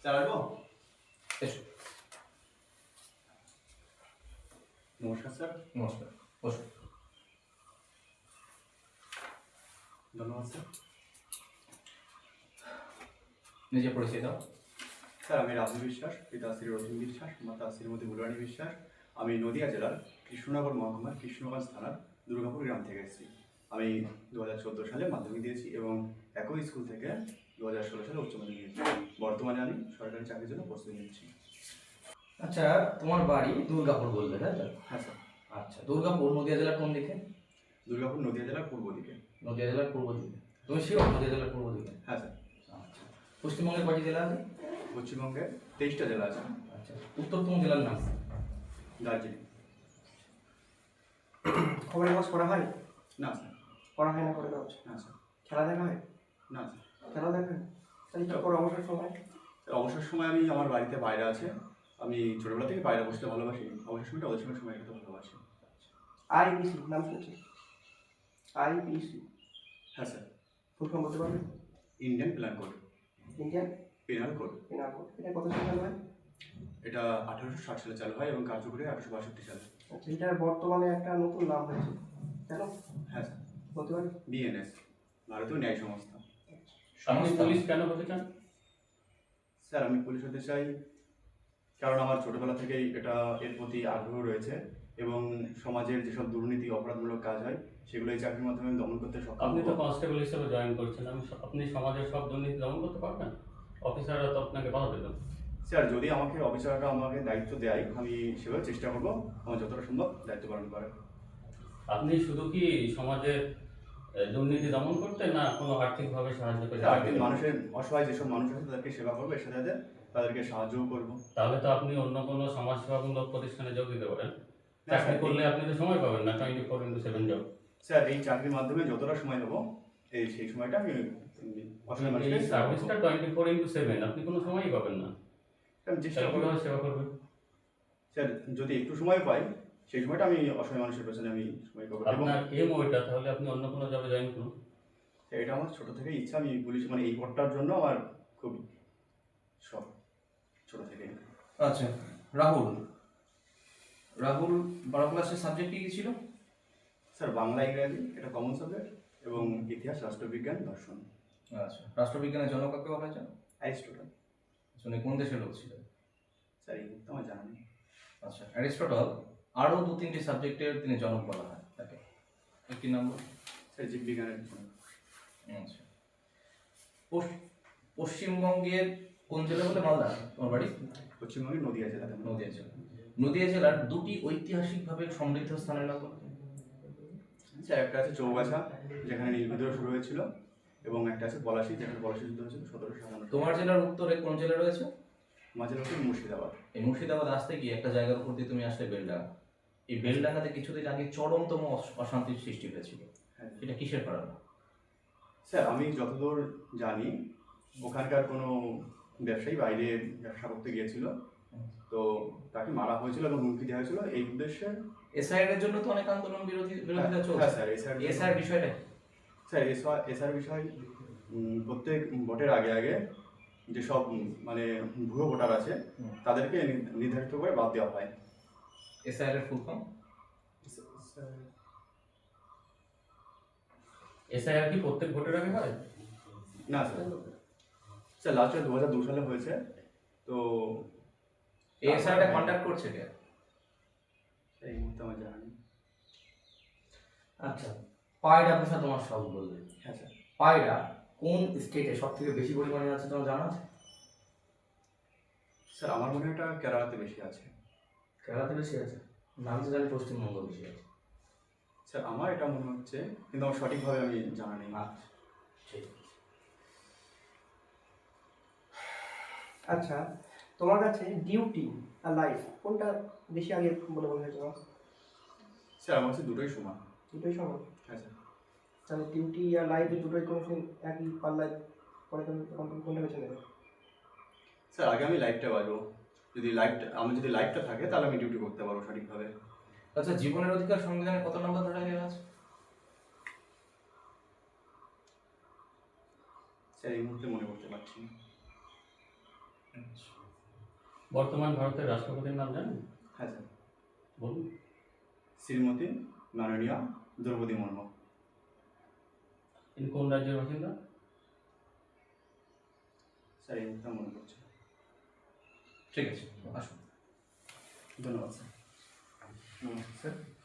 Sir আসবো? এসো। নমস্কার স্যার। নমস্কার, বসো। ধন্যবাদ স্যার। নিজে পরিচয় দাও। স্যার আমি রাজু বিশ্বাস, পিতা শ্রী রতন বিশ্বাস, মাতা শ্রীমতী বুলরানী বিশ্বাস। আমি নদিয়া জেলার কৃষ্ণনগর মহকুমার কৃষ্ণগঞ্জ থানার দুর্গাপুর গ্রাম থেকে এসেছি। আমি 2014 সালে মাধ্যমিক দিয়েছি এবং একই স্কুল থেকে 2016 সালে উচ্চ মাধ্যমিক দিয়েছি। বর্তমানে আমি সরকারি চাকরির জন্য প্রস্তুতি নিচ্ছি। আচ্ছা, তোমার বাড়ি দুর্গাপুর বললে, তাই তো? হ্যাঁ স্যার। আচ্ছা, দুর্গাপুর নদিয়া জেলার কোন দিকে? দুর্গাপুর নদিয়া জেলার পূর্ব দিকে। নদিয়া জেলার পূর্ব দিকে। তুমি শিওর নদিয়া জেলার পূর্ব দিকে? হ্যাঁ স্যার। আচ্ছা, পশ্চিমবঙ্গের কয়টি জেলা আছে? পশ্চিমবঙ্গে 23টা জেলা আছে। আচ্ছা, উত্তরতম জেলার নাম? দার্জিলিং। খবরের কাগজ পড়া হয়? না স্যার। পড়া হয় না খবরের কাগজ? না স্যার। খেলা দেখা হয়? না স্যার। খেলা দেখা হয়? তাহলে কি করো অবসর সময়? স্যার অবসর সময় আমি আমার বাড়িতে বাইরে আছে, আমি ছোটবেলা থেকে বাইরে বসতে ভালোবাসি। অবসর সময়টা ওদের সঙ্গে সময় কাটাতে ভালোবাসি। আইপিসি নাম শুনেছি? আইপিসি হ্যাঁ স্যার। ফুল ফর্ম বলতে পারবে? Indian plan code, Indian penal code. Penal code. এটা কত সালে চালু হয়? এটা 1860 সালে চালু হয় এবং কার্যকরী 1862 সালে। আচ্ছা, এটার বর্তমানে একটা নতুন নাম হয়েছে, কেন হ্যাঁ স্যার। বলতে পারবে? বিএনএস, ভারতীয় ন্যায় সংস্থা। আপনি পুলিশ কেন হতে চান? স্যার আমি পুলিশ হতে চাই কারণ আমার ছোটবেলা থেকেই এর প্রতি আগ্রহ রয়েছে এবং সমাজের যেসব দুর্নীতি অপরাধমূলক কাজ হয় সেগুলো এই চাকরির মাধ্যমে আমি দমন করতে সক্ষম আপনি তো হব। কনস্টেবল হিসেবে জয়েন করছেন, আপনি সমাজের সব দুর্নীতি দমন করতে পারবেন? অফিসাররা তো আপনাকে বাধা দেবেন। স্যার যদি অফিসাররা আমাকে দায়িত্ব দেয় আমি সেভাবে চেষ্টা করবো আমার যতটা সম্ভব দায়িত্ব পালন করার। আপনি শুধু কি সমাজের দুর্নীতি দমন করতে, না কোনো আর্থিকভাবে সাহায্য করে? আর্থিক মানুষের অসহায় যেসব মানুষ আছে তাদেরকে সেবা করবো, এর সাথে তাদেরকে সাহায্যও করবো। তাহলে তো আপনি অন্য কোনো সমাজসেবামূলক প্রতিষ্ঠানে যোগ দিতে পারেন। চাকরি করলে আপনি তো সময় পাবেন না, 24x7 জব। স্যার এই চাকরির মাধ্যমে যতটা সময় পাবো সেই সময়টা আমি অসহায় এই মানুষকে সেবা সার্ভিসটা করবো। 24x7, আপনি কোনো সময়ই পাবেন না। আমি চেষ্টা তাহলে করবো। কিভাবে সেবা করবেন? স্যার যদি একটু সময় পাই সেই সময়টা আমি অসহায় মানুষের পেছনে আমি সময় পাবো এবং আপনার এম ওইটা, তাহলে আপনি অন্য কোনো জবে জয়েন করুন। এটা আমার ছোট থেকেই ইচ্ছা। আমি পুলিশ মানে এই পদটার জন্য আমার খুব শখ ছোট থেকেই। আচ্ছা, রাহুল 12 ক্লাসের সাবজেক্ট কি ছিল? স্যার বাংলা ইংরাজি এটা কমন সাবজেক্ট এবং ইতিহাস রাষ্ট্রবিজ্ঞান দর্শন। আচ্ছা, রাষ্ট্রবিজ্ঞানের জনক কাকে বলা হয় জানো? অ্যারিস্টটল। শুনে কোন দেশের লোক ছিলেন? স্যার এই মুহূর্তে আমার জানা নেই। আচ্ছা, অ্যারিস্টটল আরও 2-3টি সাবজেক্টের তিনি জনক বলা হয় তাকে। একটি নম্বর। স্যার জীববিজ্ঞানের জন্য। আচ্ছা, পশ্চিমবঙ্গের কোন জেলা বলে? মালদা তোমার বাড়ি? পশ্চিমবঙ্গের নদিয়া জেলাতে। নদিয়া জেলা। নদিয়া জেলার দুটি ঐতিহাসিকভাবে সমৃদ্ধ স্থানের নাম বলো। স্যার একটা আছে চৌগাছা যেখানে নীল বিদ্রোহ শুরু হয়েছিল এবং একটা আছে পলাশী যেখানে পলাশী যুদ্ধ হয়েছিল 1757। তোমার জেলার উত্তরে কোন জেলা রয়েছে? মাঝের হচ্ছে মুর্শিদাবাদ। এই মুর্শিদাবাদ আসতে গিয়ে একটা জায়গার উপর দিয়ে তুমি আসলে বেলডাঙ্গা। এই বেলডাঙ্গাতে কিছুদিন আগে চরমতম অশান্তির সৃষ্টি হয়েছিল, হ্যাঁ সেটা কিসের কারণে? স্যার আমি যতদূর জানি ওখানকার কোনো ব্যবসায়ী বাইরে ব্যবসা করতে গিয়েছিল, তো তাকে মারা হয়েছিল এবং হুমকি দেওয়া হয়েছিল এই উদ্দেশ্যে। এসআইআর এর জন্য তো অনেক আন্দোলন বিরোধিতা হ্যাঁ চলছে। স্যার এসআইআর বিষয়টা কি? স্যার এসআর বিষয় প্রত্যেক ভোটের আগে আগে যেসব মানে ভুয়ো ভোটার আছে তাদেরকে নির্ধারিত করে বাদ দেওয়া হয়। এসআইআর এর ফুল ফর্ম? এসআইআর কি প্রত্যেক ভোটের আগে হয়? না স্যার, স্যার লাস্ট 2002 সালে হয়েছে। তো এই এসআইআরটা কন্ডাক্ট করছে কে? এই মুহূর্তে আমার জানা নেই। আচ্ছা, পায়রা ভাষা তোমার সব বললে। হ্যাঁ স্যার। পায়রা কোন স্টেটে সব থেকে বেশি পরিমাণে আছে তোমার জানা আছে? স্যার আমার মনে হয় এটা কেরালাতে বেশি আছে। কেরালাতে বেশি আছে? আমি তো জানি পশ্চিমবঙ্গ বেশি আছে। স্যার আমার এটা মনে হচ্ছে, কিন্তু আমার সঠিকভাবে আমি জানা নেই। আচ্ছা, ঠিক আছে। আচ্ছা, তোমার কাছে ডিউটি আর লাইফ কোনটা বেশি আগে বলে মনে হয় তোমার? স্যার আমার কাছে দুটোই সমান। দুটোই সমান? হ্যাঁ স্যার। তাহলে ডিউটি আর লাইফে দুটোই কোনো একই পাল্লায় পরে কোনটা বেছে নেবে? স্যার আগে আমি লাইফটা বাজবো। যদি লাইফটা থাকে তাহলে আমি ডিউটি করতে পারবো সঠিকভাবে। আচ্ছা, জীবনের অধিকার সংবিধানে কত নম্বর ধরা আছে? স্যার এই মুহূর্তে মনে করতে পারছি না। বর্তমান ভারতের রাষ্ট্রপতির নাম জানেন? হ্যাঁ স্যার, বলুন। শ্রীমতী মাননীয়া দ্রৌপদী মুর্মু। তিনি কোন রাজ্যের বাসিন্দা? স্যার এই মুহূর্তে মনে করছে। ঠিক আছে, আসুন। ধন্যবাদ স্যার। নমস্কার স্যার।